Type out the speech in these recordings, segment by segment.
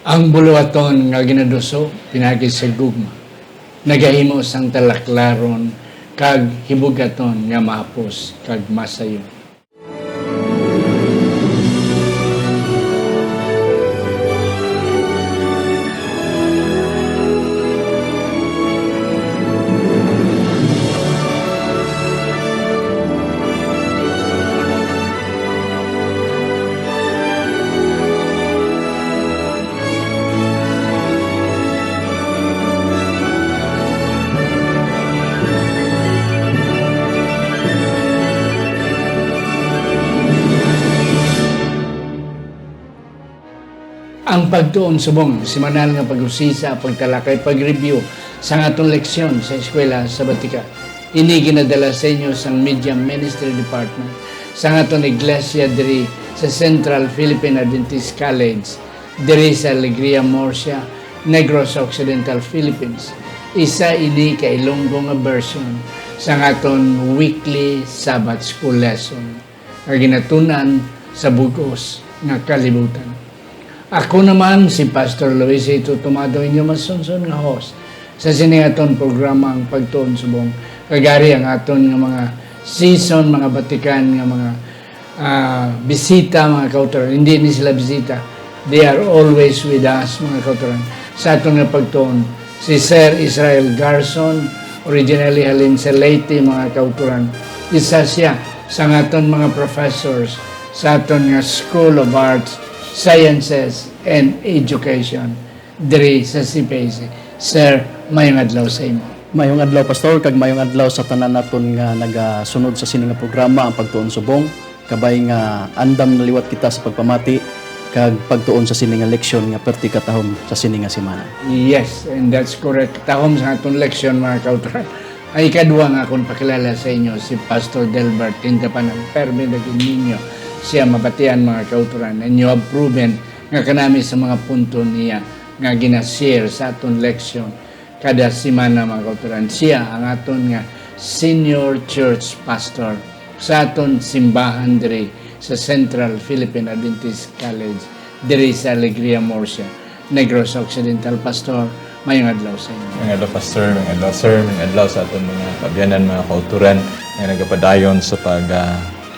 Ang buluhaton nga ginaduso pinagi sa gugma. Nagahimo sang talaklaron kag hibugaton nga mahapos kag masayo. Ang pagtuon subong, semanal nga pag-usisa, pagtalakay, pag-review sa atong leksyon sa eskwela sa Batika. Ini ginadala sa inyo sa Media Ministry Department sa atong iglesia diri sa Central Philippine Adventist College diri sa Alegria Murcia, Negros Occidental, Philippines. Isa ini ka Ilonggo nga version sa atong weekly Sabbath School lesson nga ginatunan sa bugos nga kalibutan. Ako naman si Pastor Luisito Tomado, inyo masunsun nga host sa siniaton programa ang Pagtuon Subong. Kagari ang aton nga mga season, mga batikan, nga mga bisita, mga kauturan. Hindi ni sila bisita. They are always with us, mga kauturan. Sa aton nga pagtuon, si Sir Israel Garson, originally halin sa Leyte, mga kauturan. Isa siya sa aton mga professors sa aton nga School of Arts, Sciences and Education diri sa CPAC. Sir, mayong adlaw sa imo. Mayong adlaw, Pastor, kag mayong adlaw sa tanan naton nga nagasunod sa sini nga programa ang Pagtuon Subong. Kabay nga andam naliwat kita sa pagpamati kag pagtuon sa sini nga leksyon nga perti katahom sa sini nga semana. Yes, and that's correct. Tahom sa atong leksyon, mga kauturan. Ay kadua nga akong pakilala sa inyo si Pastor Delbert Tindapanan Perme Daging Ninyo. Siya mabatian, mga kauturan, and you have proven nga kanami sa mga punto niya nga ginashare sa aton leksyon kada semana, mga kauturan. Siya ang aton nga senior church pastor sa aton simbahan diri sa Central Philippine Adventist College diri sa Alegria Murcia, Negros Occidental. Pastor, mayong adlaw sa inyo. Mayong adlaw, Pastor. Mayong adlaw, Sir. Mayong adlaw sa aton mga kabyanan, mga kauturan nga nagapadayon sa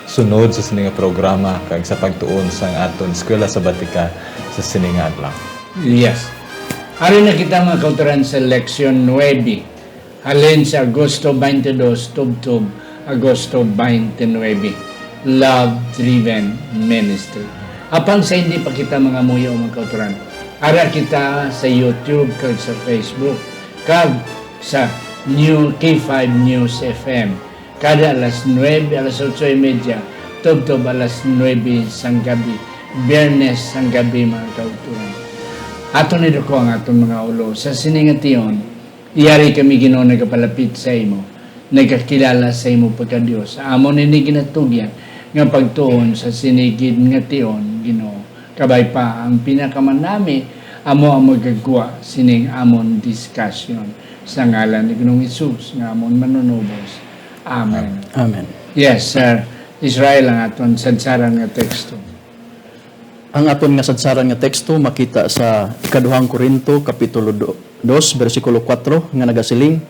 sunod sa sininga programa kag sa pagtuon sa aton eskwela sa Batika sa sininga adlaw. Yes. Ari na kita, mga kauturan, sa leksyon 9. Halin sa Agosto 22, tubtub Agosto 29. Love-driven ministry. Apang sa hindi pa kita mga muyo, mga kauturan, ara kita sa YouTube kag sa Facebook kag sa New K5 News FM. Kada alas 9, alas 8:30, tubtob alas 9 sang gabi, Biyernes sang gabi, mga kauturan. Ato ni ko ang atong mga ulo. Sa siningation, iyari kami Ginoo nagapalapit sa imo, nagkakilala sa imo pagka-Dios. Amon ini ginatugyan nga pagtuon sa sinigid nga tion, Ginoo. Kabay pa ang pinakamanami, amo ang magagwa sining amon discussion sa ngalan ni Ginoong Hesus nga amon manunubos. Amen. Amen. Yes, Sir. Israel ang aton sadsaran nga teksto. Ang aton nga sadsaran nga teksto makita sa ikaduhang Korinto kapitulo 2 bersikulo 4 nga nagasiling,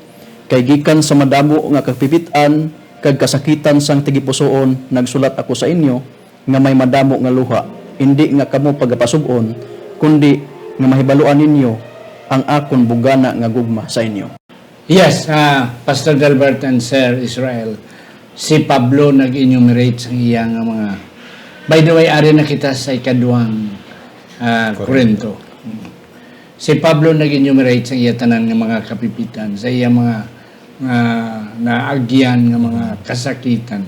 kay gikan sa madamo nga kapipitan kag kasakitan sang tigipusoon nagsulat ako sa inyo nga may madamo nga luha, hindi nga kamo pagapasubon kundi nga mahibaluan ninyo ang akon bugana nga gugma sa inyo. Yes, Pastor Delbert and Sir Israel, si Pablo nag-enumerate sa iyang mga, by the way, ari na kita sa ikaduhang Korinto. Si Pablo nag-enumerate sa iya tanan ng mga kapipitan, sa iya mga naagyan ng mga kasakitan.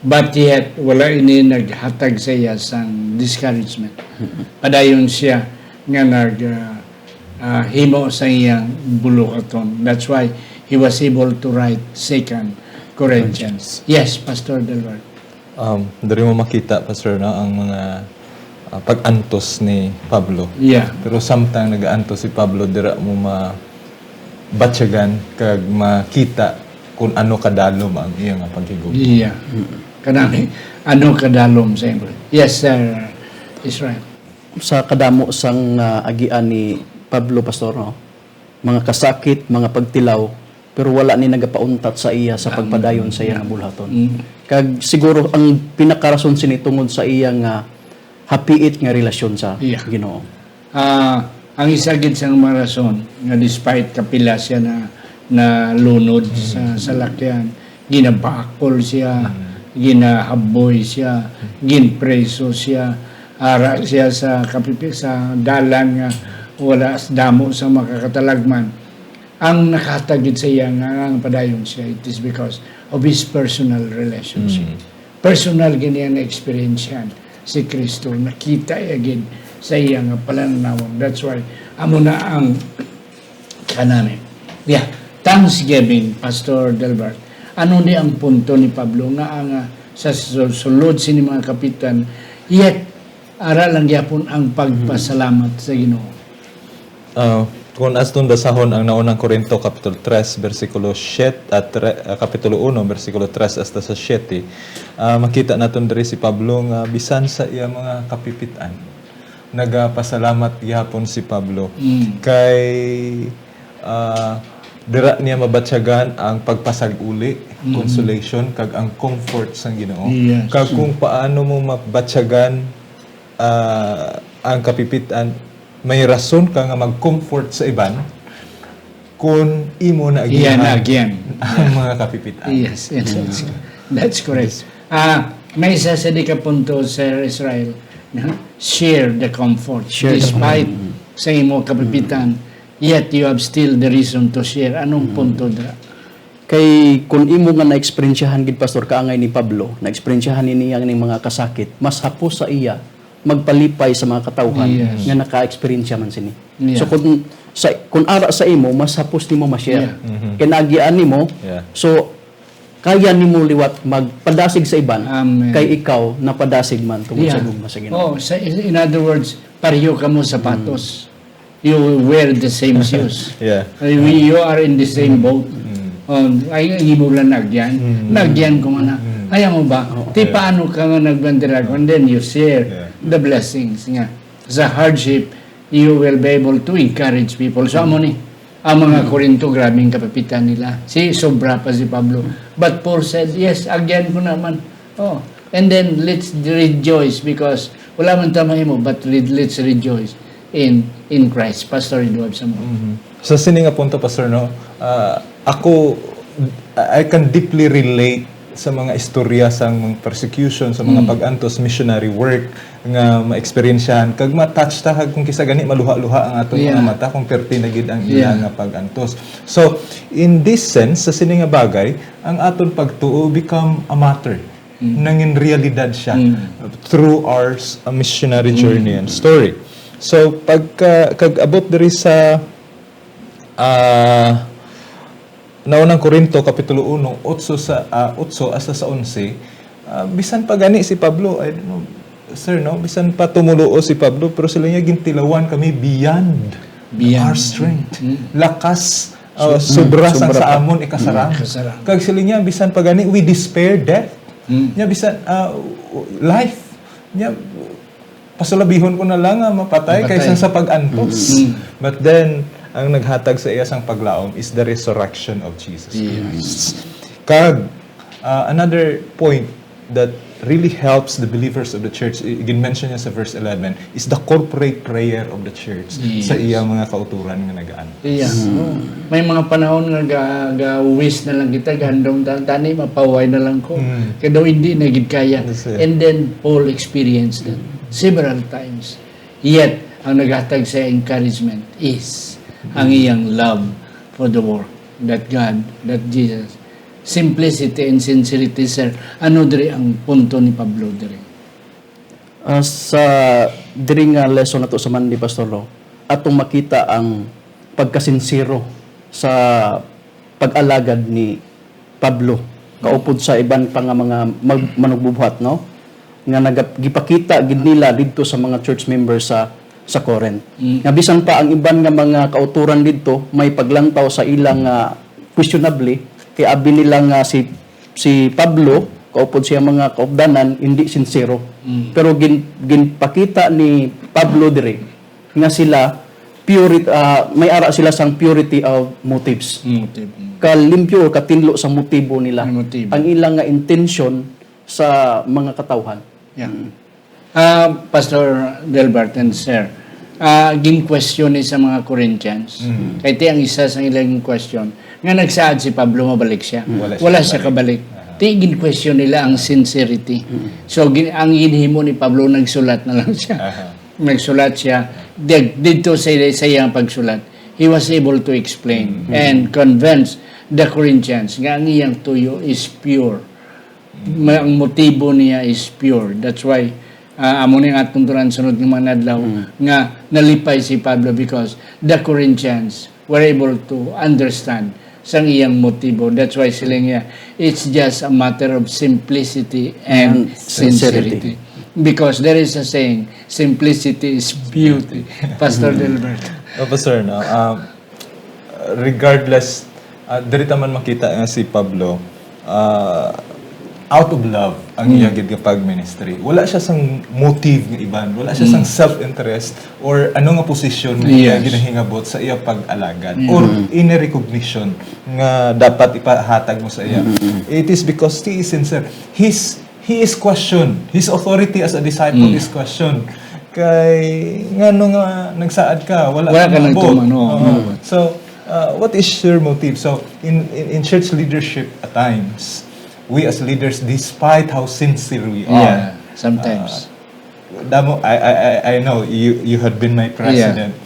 But yet, wala ini naghatag sa iya sang discouragement. Padayon siya nga himo sa iyang buluhaton. That's why he was able to write 2 Corinthians. Yes, Pastor Delbert. Dari mo makita, Pastor, na ang mga pag-antos ni Pablo. Yeah. Pero samtang nag-antos si Pablo, dira mo mabatyagan kag makita kung ano kadalom ang iyang paghigugma. Yeah. Kanami, ano kadalom sa inyo. Yes, Sir Israel. sa kadamo sang agian ni Pablo pastor no. Mga kasakit, mga pagtilaw, pero wala ni nagapauntat sa iya sa pagpadayon sa iya nga bulhaton. Kag siguro ang pinakarason sini tungod sa iya nga hapiit nga relasyon sa Yeah. Ginoo. Ang isa gid sa mga rason nga despite kapila siya na lunod sa salakyan, ginabakol siya, ginahaboy siya, ginpreso siya, ara siya sa sa dalan nga wala damo sa makakatalagman. Ang nakatagid sa iya nga ang padayon siya, it is because of his personal relationship. Personal gini ang experience yan si Kristo, nakita again sa iya nga palanawang. That's why amo na ang kanami. Yeah, Thanksgiving, Pastor Delbert. Ano ni ang punto ni Pablo nga ang sa sulod sini mga kapitan, yet ara lang gyapon ang pagpasalamat sa Ginoo. Kung aston basahon ang naunang Korinto Kapitulo 3, versikulo 7 at Kapitulo 1, versikulo 3 hasta sa 7, makita naton diri si Pablo nga bisan sa iya mga kapipitan, nagapasalamat gyapon si Pablo. Kay dira niya mabatyagan ang pagpasag-uli, consolation, kag ang comfort sang Ginoo. Yes. Kag kung paano mo mabatyagan ang kapipitan, may rason ka nga mag-comfort sa iban kung imo na Iyan again. ang mga kapipitan. Yes, that's correct. May isa sa di ka punto, Sir Israel, na share the comfort. Despite sa imo kapipitan, yet you have still the reason to share. Anong punto dra? Kay kung imo nga na-experiensyahan gid pastor kaangay ni Pablo, na-experiensyahan niya ning mga kasakit, mas hapos sa iya magpalipay sa mga katawhan Yes. nga naka-experience man sini. Yeah. So kung ara sa imo, mas hapos nimo ma-share. Yeah. Kinagian nimo, Yeah. so kaya nimo liwat magpadasig sa iban Amen. kay ikaw napadasig man tungod sa gugma sa Ginoo. In other words, pareho ka mo sapatos. You wear the same shoes. Yeah. You are in the same boat. Ay, imo lang nagyan. Nagyan ko nga na. Kaya mo ba? Ti paano ka nga nagbandera and then you share the blessings nga. Sa hardship, you will be able to encourage people. So, amo ni, ang mga Korinto, grabing kapapitan nila. Sobra pa si Pablo. But Paul said, yes, agyan ko naman. Oh. And then, let's rejoice because wala man tamay mo, but let's rejoice in Christ. Pastor Eduardo Samo. Sa sini nga punto, Pastor, no, I can deeply relate sa mga istorya sa mga persecution, sa mga pag-antos, missionary work nga ma-experiensyahan. Kag ma-touch ta kung kisa gani maluha-luha ang atong mga mata kung perti na gid ang iya nga pag-antos. So, in this sense, sa sini nga bagay, ang aton pagtuo become a matter. Nangin realidad siya through our missionary journey and story. So, kag abot diri sa naunang Korinto Kapitulo 1, 8 hasta sa 11, bisan pa gani si Pablo, I don't know, sir, no? Bisan pa tumuluo si Pablo, pero sila niya gintilawan kami beyond our strength. Lakas, sobra sang sa amon ikasarang. Kag sila niya, bisan pa gani, we despair death. Niya, bisan, life. Niya, pasulabihon ko na lang mapatay kaysa sa pag-antos. But then, ang naghatag sa iya sang paglaom is the resurrection of Jesus Christ. Kag, another point that really helps the believers of the church, i-mention niya sa verse 11, is the corporate prayer of the church sa iya mga kauturan nga nagaan. May mga panahon nga ga-wish na lang kita, gandong tani, mapaway na lang ko. Kaya daw hindi na gid kaya. And then, Paul experienced that several times. Yet, ang naghatag sa encouragement is ang iyang love for the work that God, that Jesus. Simplicity and sincerity, sir. Ano diri ang punto ni Pablo diri? Sa diri nga lesson nato sa Mandi Pastor Lo, atong makita ang pagkasinsiro sa pag-alagad ni Pablo kaupod sa iban pa nga mga manugbubuhat, no? Nga gipakita gid nila didto sa mga church members sa Corinth. Nga bisan pa ang iban nga mga kauturan didto may paglantaw sa ilang questionably kay abi nila nga si Pablo kaupod siya mga kaupdanan hindi sincero. Pero ginpakita ni Pablo dire nga sila purity, may ara sila sang purity of motives. Kalimpyo or katinlo sa motibo nila. Ang motibo. Ang ilang nga intention sa mga katawhan. Yeah. Pastor Delbert and Sir, gin-question ni sa mga Corinthians. Kaya ti ang isa sa ilang question, nga nagsaad si Pablo, mabalik siya. Wala siya kabalik. Ti gin-question nila ang sincerity. So, ang ginhimo ni Pablo, nagsulat na lang siya. Nagsulat siya. Dito sa iyang pagsulat, he was able to explain and convince the Corinthians nga ang iyang tuyo is pure. Ang motibo niya is pure. That's why amo ni nga tuntunan sunod ng mga nadlaw nga nalipay si Pablo because the Corinthians were able to understand sang iyang motibo. That's why sila nga it's just a matter of simplicity and sincerity. Because there is a saying, simplicity is beauty. Pastor Delbert. Pastor, no? Regardless, dito man makita nga si Pablo, out of love ang iya gid kapag ministry. Wala siya sang motive nga iban, wala siya sang self-interest or ano nga posisyon nga iya ginahingabot sa iya pag-alagad or in recognition nga dapat ipahatag mo sa iya. It is because he is sincere. He is questioned. His authority as a disciple is questioned. Kay ngano nga nagsaad ka, wala ka nang maabot. tumano. So, what is your motive? So, in church leadership at times, we as leaders, despite how sincere we are, sometimes. Damo, I know you had been my president.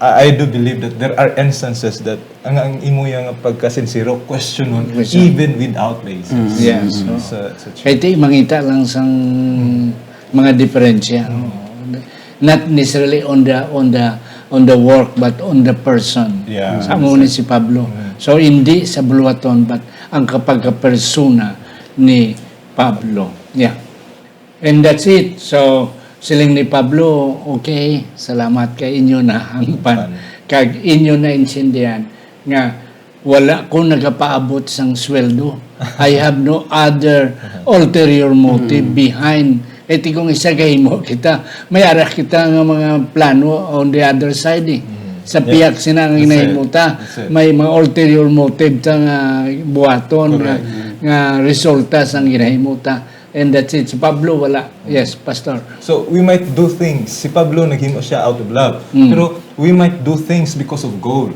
I do believe that there are instances that ang imo yang pagkasinsiro question even without basis. Yes. Sa Kaya ito, mangita lang sang mga diferensya. Not necessarily on the work, but on the person. Yeah. Sa ni si Pablo. So, hindi sa buluhaton, but ang kapagka-persona ni Pablo. Yeah. And that's it. So, siling ni Pablo, okay, salamat kay inyo na hangpan. Kag inyo na insindihan nga wala ko nagapaabot sang sweldo. I have no other ulterior motive behind. Iti kung isagay mo kita, may ara kita nga mga plano on the other side eh. Sa piyak sinang inahimuta, may mga ulterior motive ta nga buhaton nga resulta sang ginahimuta. And that's it. Si Pablo, wala. Yes, Pastor. So, we might do things. Si Pablo, naghimo siya out of love. Pero, we might do things because of goal.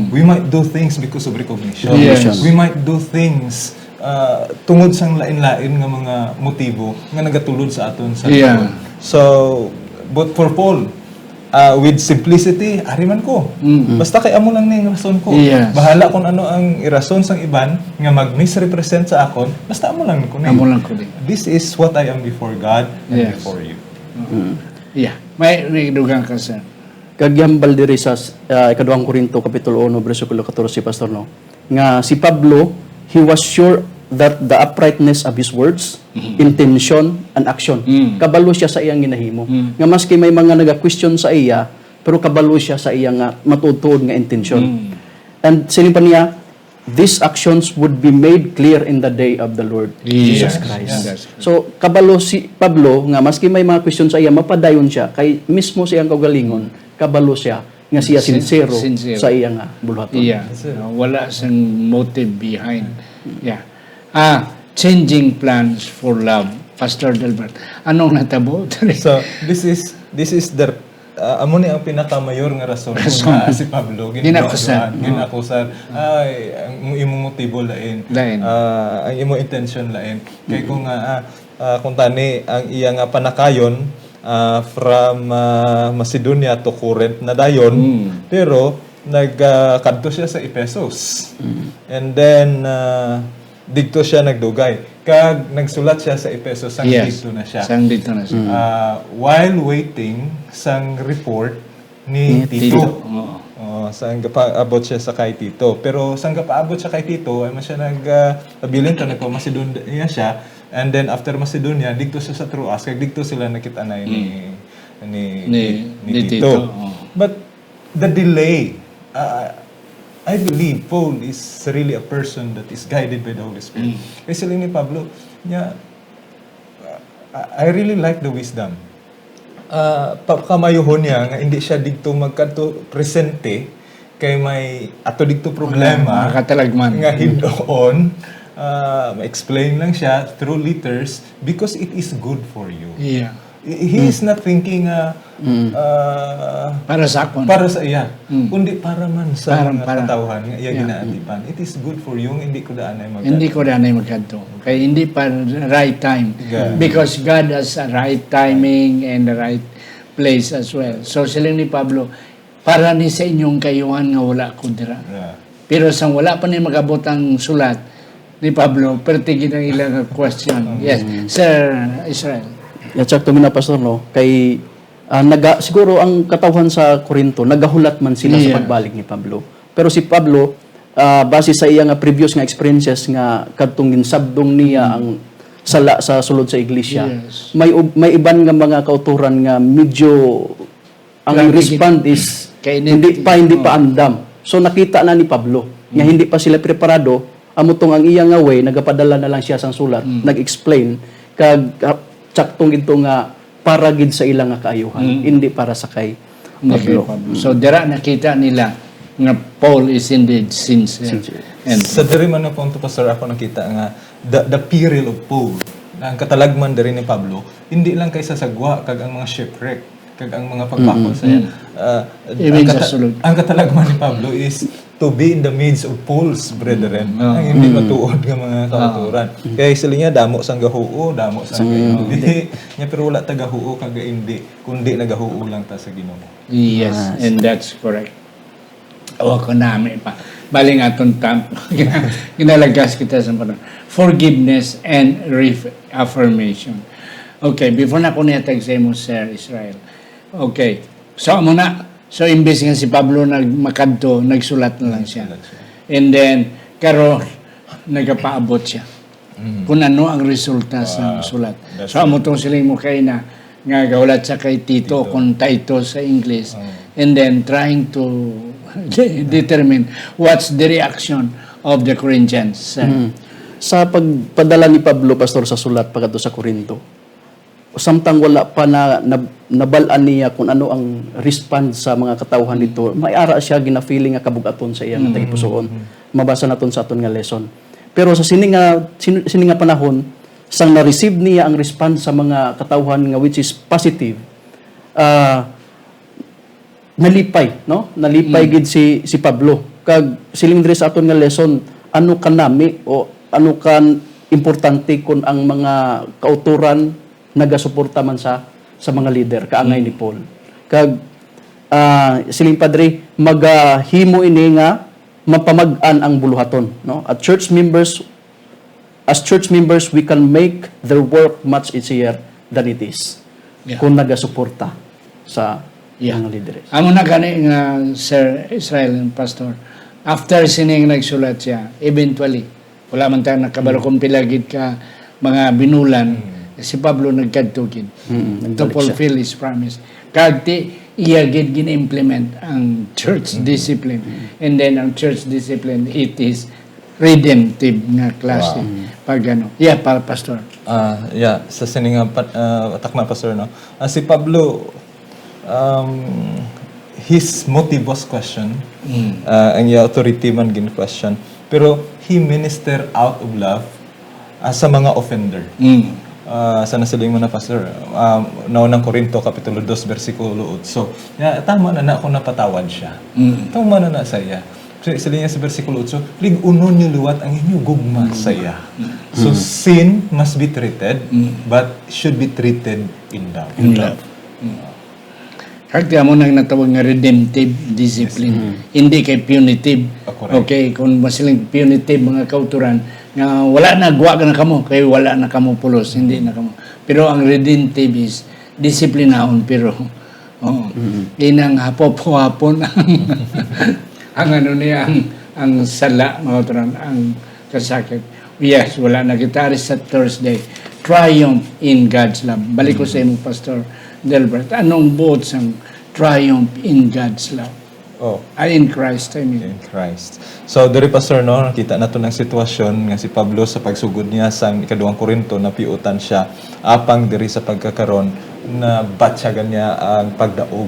We might do things because of recognition. Yes. We might do things tungod sang lain-lain nga mga motibo nga nagatulod sa aton sa Yeah. So, but for Paul, with simplicity, ariman ko. Basta kay amo lang ning rason ko. Yes. Bahala kung ano ang irason sang iban nga mag-misrepresent sa akon, basta amo lang ko ning. Amo lang ko din. This is what I am before God and Yes. before you. Yeah. May dugang ka, sir. Kagyambal diri sa ikaduhang Korinto kapitulo 1 bersikulo 14 pastor no nga si Pablo he was sure that the uprightness of his words, intention and action kabalo siya sa iyang ginahimo nga maski may mga naga-question sa iya pero kabalo siya sa iyang matutuod nga intention and sining pa niya these actions would be made clear in the day of the Lord Jesus Christ. Yes. So, kabalo si Pablo, nga maski may mga question sa iya, mapadayon siya, kay mismo siyang kaugalingon, kabalo siya, nga siya sincero sa iya nga buluhaton. Yeah. Wala sang motive behind. Yeah. Changing plans for love. Pastor Delbert. Anong natabo? So, this is the amo ni ang pinakamayor nga rason nga si Pablo Ginakusan. Ay ang imong motibo lain. Ang imong intention lain. Kay kung kung tani ang iya nga panakayon from Macedonia to Corinth na dayon pero nagkadto siya sa Ephesus. And then dito siya nagdugay. Kag nagsulat siya sa Ephesus, sang dito na siya. Sang dito na siya. While waiting sang report ni Tito. Sang gapaabot siya sa kay Tito. Pero sang gapaabot siya kay Tito, ay man siya nagpabilin ta nagpa-Macedonia siya. And then after Macedonia, dito siya sa Troas. Kag dito sila nakita-anay ni Tito. But the delay, I believe Paul is really a person that is guided by the Holy Spirit. Kasi lang ni Pablo, niya, I really like the wisdom. Kamayuhon niya nga hindi siya dito magkanto presente kay may ato dito problema Katalagman. nga hidoon ma-explain lang siya through letters because it is good for you. Yeah. He is not thinking Para sa akon. para sa iya, kundi para man sa mga Para. katawhan nga iya ginaatipan. It is good for you, hindi ko daan ay Hindi ko na magkanto. Kaya hindi pa right time. Yeah. Because God has a right timing and the right place as well. So sila ni Pablo, para ni sa inyong kayuhan nga wala ko dira. Yeah. Pero sang wala pa ni magabot ang sulat ni Pablo, pertigin ang ilang question. Yes, Sir Israel. At sakto na pastor no, kay siguro ang katawhan sa Korinto nagahulat man sila sa pagbalik ni Pablo. Pero si Pablo base sa iya nga previous nga experiences nga kadtong ginsabdong niya ang sala sa sulod sa iglesia. Yes. May iban nga mga kauturan nga medyo ang Grabe, respond is kainit. hindi pa andam. So nakita na ni Pablo nga hindi pa sila preparado, amutong ang iya nga way nagapadala na lang siya sang sulat, nag-explain kag tsaktong ito nga para gid sa ilang nga kaayuhan, hindi para sa kay Pablo. So dira nakita nila nga Paul is indeed sincere. And Sa diri man na punto pastor ako nakita nga the peril of Paul na ang katalagman diri ni Pablo hindi lang kaysa sagwa kag ang mga shipwreck kag ang mga pagbakol sa iya. Even sa sulod. Ang katalagman ni Pablo is to be in the midst of Paul's brethren. Ang hindi matuod nga mga kauturan. Kaya sila niya damo sang gahuo, damo sang hindi. Nya pero wala ta gahuo kag hindi, kundi nagahuo lang ta sa Ginoo. yes, and that's correct. O ko namin pa. Bali nga itong ginalagas kita sa panahon. Forgiveness and reaffirmation. Okay, before na ko niyatag sa mo, Sir Israel. Okay, so muna. So, imbes nga si Pablo nagmakadto, nagsulat na lang siya. And then, karo, nagapaabot siya. Kung ano ang resulta sa sulat. So, amo tong siling mo kay na nga gaulat sa kay Tito, kung Titus sa English. And then, trying to determine what's the reaction of the Corinthians. Sa pagpadala ni Pablo pastor sa sulat pagkadto sa Korinto, samtang wala pa nabalaan niya kung ano ang respond sa mga katawhan dito, may ara siya gina-feeling nga kabugaton sa iyang tagipusoon. Mabasa naton sa aton nga lesson. Pero sa sini nga panahon, sang na-receive niya ang response sa mga katawhan nga which is positive, nalipay, no? Nalipay gid si Pablo. Kag siling diri sa aton nga lesson, ano kanami o ano kan importante kung ang mga kauturan nagasuporta man sa mga leader kaangay ni Paul. Kag siling padre magahimo ini nga mapamag-an ang buluhaton, no? As church members we can make their work much easier than it is. Yeah. Kung nagasuporta sa mga leaders. Amo na gani nga Sir Israel and Pastor. After sining nagsulat siya, eventually wala man tayo nakabalo kung pilagid ka mga binulan. Si Pablo nagkadtugid to fulfill his promise. Kagti iya gid gina-implement ang church discipline. And then ang church discipline, it is redemptive nga klase. Pag ano. Yeah, Pastor. Sa sininga atak na pastor no. Si Pablo his motive was question. Ang iya authority man gin question. Pero he minister out of love sa mga offender. Sa nasiling mo na pastor, naunang Korinto kapitulo 2 bersikulo 8. Tama na ako napatawad siya. Tama na sa iya. So, sila niya sa bersikulo 8, lig-unon niyo luwat ang inyo gugma sa iya. So sin must be treated, but should be treated in love. Kagti mo nang natawag nga redemptive discipline. Hindi kay punitive. Okay, kung masiling punitive mga kauturan, nga wala na guwa ka na kamo, kay wala na kamo pulos, hindi na kamo. Pero ang redemptive is disiplinahon, pero inang hapon ang ano niya, ang sala, mga kauturan, ang kasakit. Yes, wala na kita sa Thursday. Triumph in God's love. Balik ko sa inyo, Pastor Delbert. Anong buot sang triumph in God's love? Oh, In Christ, I mean. in Christ. So, diri pastor, no, nakita nato ng sitwasyon nga si Pablo sa pagsugod niya sa ikaduhang Korinto, napiutan siya apang diri sa pagkakaron na batyagan niya ang pagdaog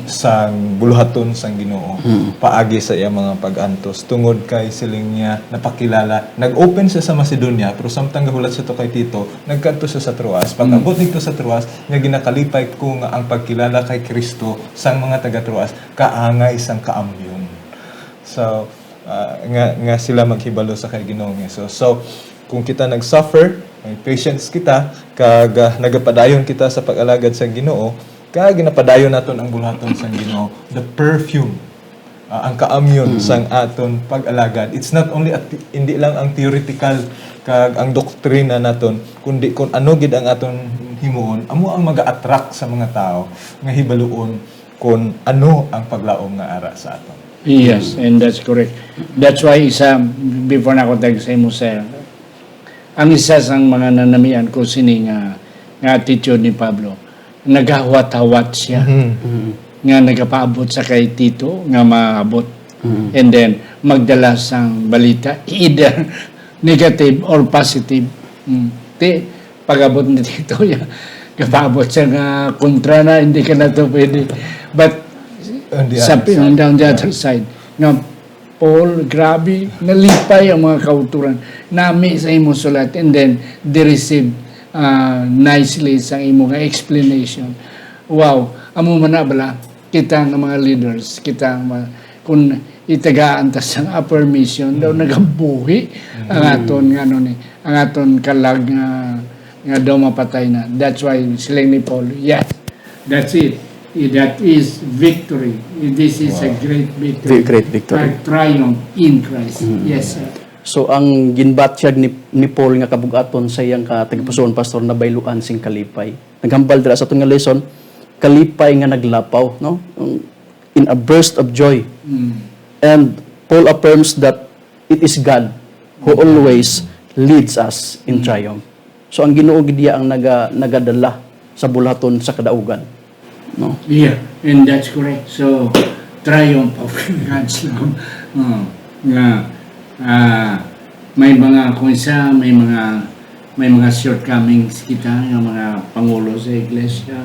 sang buluhaton sang Ginoo paagi sa iyang mga pag-antos tungod kay siling niya napakilala. Nag-open siya sa Macedonia pero samtang gahulat siya to kay Tito, nagkadto siya sa Troas. Pag-abot dito sa Troas, nga ginakalipay ko nga ang pagkilala kay Kristo sang mga taga Troas kaangay sang kaamyon. So, nga sila maghibalo sa kay Ginoong Hesus. So, kung kita nag-suffer, may patience kita, kag nagapadayon kita sa pag-alagad sa Ginoo, kag ginapadayon naton ang buluhaton sa Ginoo, the perfume, ang kaamyon sang aton pag-alagad. It's not only hindi lang ang theoretical kag ang doktrina naton, kundi kung ano gid ang aton himuon, amo ang maga-attract sa mga tao nga hibaluon kung ano ang paglaom nga ara sa aton. Yes, and that's correct. That's why before na ako tag sa imo, sir, ang isa sa mga nanamian ko sini nga attitude ni Pablo, nagahawat-hawat siya. Nga nagapaabot sa kay Tito, nga maabot. And then, magdala sang balita, either negative or positive. Pag-abot ni Tito, kapaabot siya nga kontra na, hindi ka na ito pwede. But, on the other side, nga Paul, grabe, nalipay ang mga kauturan. Nami sa imo sulat, and then they receive nicely sa imo nga explanation. Wow, amo man na bala, kita nga mga leaders, kita nga kung itagaan ta sa affirmation daw nagabuhi ang aton nga ang aton kalag nga daw mapatay na. That's why silang ni Paul, yes, that's it. That is victory. This is a great victory. Great victory. A triumph in Christ. Yes, sir. So ang ginbatyag ni Paul nga kabugaton sa iyang tagapusoon pastor na bayluan sing kalipay. Naghambal dira sa atong nga lesson, kalipay nga naglapaw, no? In a burst of joy. And Paul affirms that it is God who always leads us in triumph. So ang Ginoo gid ang nagadala sa bulaton sa kadaugan. No? Yeah, and that's correct. So, triumph of God's love. May mga, kung isa, may mga shortcomings kita, ng mga pangulo sa iglesia,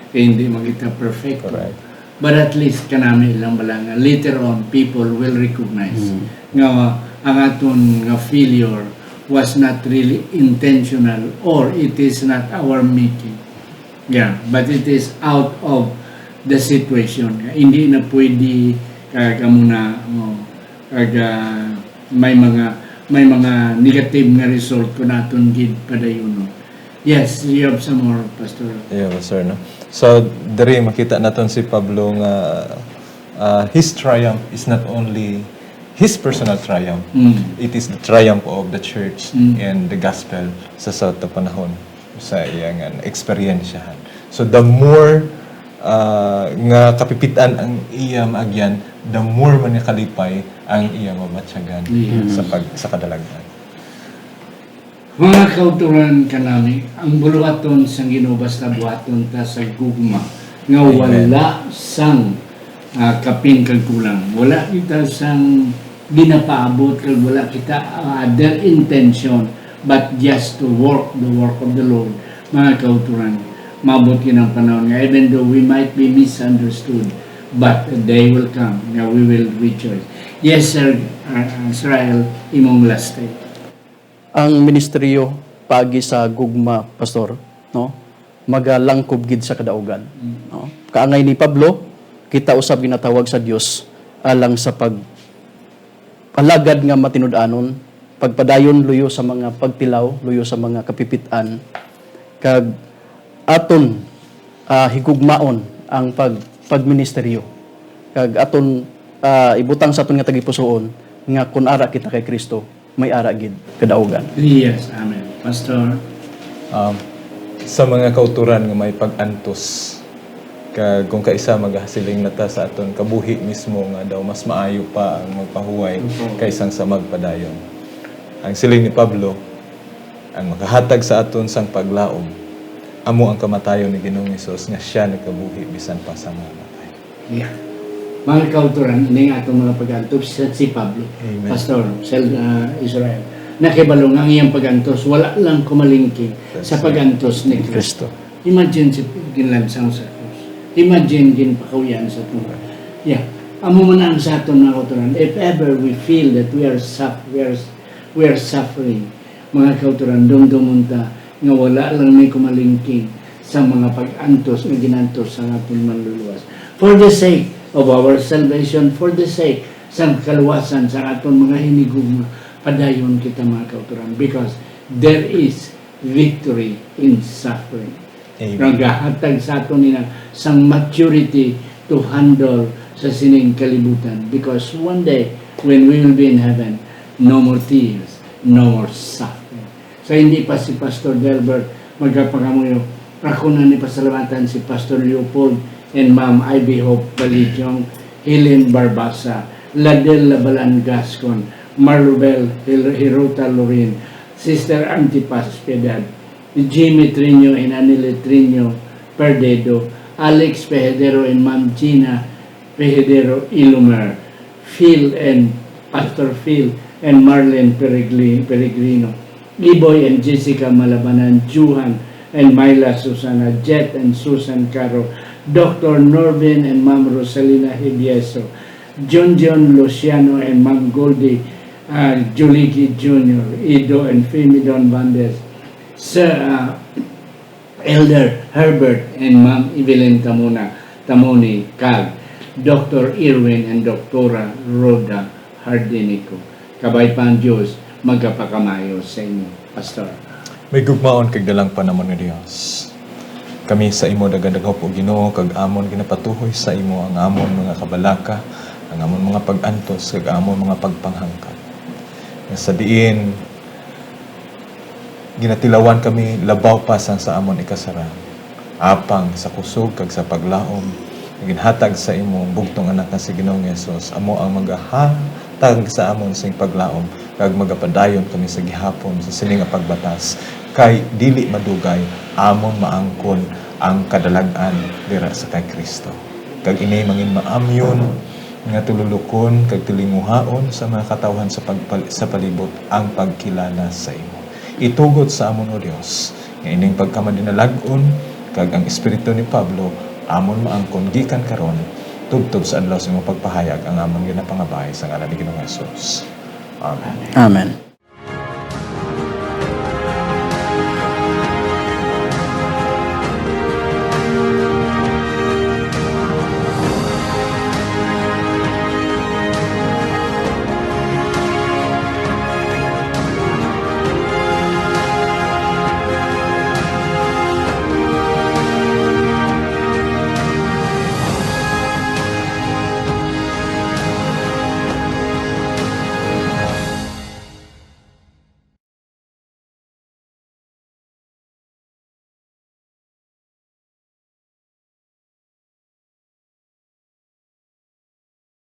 kaya hindi magita perfect. Correct. But at least, kanami lang bala nga, later on, people will recognize nga ang aton nga failure was not really intentional or it is not our making. Yeah, but it is out of the situation. Hindi na pwede kamuna may mga negative nga result kung naton gid padayon. Yes, you have some more, Pastor. Yeah, sir, no? So, diri makita naton si Pablo nga his triumph is not only his personal triumph, it is the triumph of the church and the gospel sa South na panahon sa iyang eksperyensyahan. So the more nga kapipitan ang iya maagyan, the more man nga kalipay ang iya mabatsyagan sa kadalagan. Mga kauturan kanami, ang buluhaton sang Ginoo basta buhaton ta sa gugma nga wala sang kapin kag kulang. Wala kita sang ginapaabot kag wala kita other intention but just to work the work of the Lord. Mga kauturan, mabot yun ang panahon nga even though we might be misunderstood, but a day will come nga we will rejoice. Yes, sir, Israel, imong last day. Ang ministeryo pagi sa gugma, pastor, no? Magalangkob gid sa kadaugan. No? Kaangay ni Pablo, kita usab ginatawag sa Dios alang sa alagad nga matinud-anon, pagpadayon luyo sa mga pagtilaw, luyo sa mga kapipitan, kag aton higugmaon ang pagministeryo. Kag aton ibutang sa aton nga tagipusoon nga kun ara kita kay Kristo, may ara gid kadaugan. Yes, amen. Pastor. Sa mga kauturan nga may pag-antos, kag kung kaisa magasiling nata sa aton kabuhi mismo nga daw mas maayo pa ang magpahuway kaysa sa magpadayon. Ang siling ni Pablo, ang makahatag sa aton sang paglaom, amo ang kamatayon ni Ginoong Hesus nga siya nagkabuhi bisan pa sa mga matay. Yeah. Mga kauturan, ini nga itong mga pag-antos si Pablo, Amen. Pastor Israel. Nakibalo nga ang iyang pag-antos, wala lang kumalingking sa pag-antos ni Kristo. Imagine si ginlansang sa krus. Imagine ginpakawian sa itong. Yeah. Amo man ang sa aton mga kauturan. If ever we feel that we are suffering, mga kauturan, dumdumunta nga wala lang may kumalingking sa mga pag-antos nga ginantos sa aton manluluwas. For the sake of our salvation, for the sake sa kaluwasan sa aton mga hinigugma, padayon kita mga kauturan, because there is victory in suffering. Amen. Nagahatag sa aton nila sang maturity to handle sa sining kalibutan, because one day when we will be in heaven, no more tears, no more suffering. So hindi pa si Pastor Delbert magkapangamuyo, ako na ni pasalamatan si Pastor Leopold and Ma'am Ivy Hope Balidyong, Helen Barbasa, Ladel Labalan Gascon, Marlubel Hirota Lorin, Sister Antipas Piedad, Jimmy Trino and Anile Trino Perdedo, Alex Pehedero and Ma'am Gina Pehedero Ilumer, Phil and Pastor Phil and Marlene Peregrino, Iboy and Jessica Malabanan, Juhan and Myla Susana, Jet and Susan Caro, Dr. Norvin and Ma'am Rosalina Hidieso, John Luciano and Ma'am Goldie Juliki Jr., Ido and Femidon Bandes, Sir Elder Herbert and Ma'am Evelyn Tamoni Cag, Dr. Irwin and Dr. Rhoda Hardinico. Kabay pa ang Diyos, magkapakamayo sa inyo, Pastor. May gugmaon kag dalang panamon nga Dios. Kami sa imo dagadagop o Ginoo kag amon ginapatuhoy sa imo ang amon mga kabalaka, ang amon mga pag-antos kag amon mga pagpanghangkad. Nga sa diin ginatilawan kami labaw pa sa amon ikasara. Apang sa kusog kag sa paglaom ginhatag sa imo bugtong anak nga si Ginoong Hesus, amo ang magahatag sa amon sing paglaom kag magapadayon kami sa gihapon sa sining nga pagbatas kay dili madugay amon maangkon ang kadalagan dira sa kay Kristo. Kag ini mangin maamyon nga tululukon kag tilinguhaon sa mga katawhan sa palibot ang pagkilala sa imo. Itugod sa amon o Dios nga ining pagkamadinalag-on kag ang espiritu ni Pablo amon maangkon gikan karon tubtob sa adlaw sa imong pagpahayag ang amon ginapangabay sa ngalan ni Ginoong Hesus. Amen. Amen.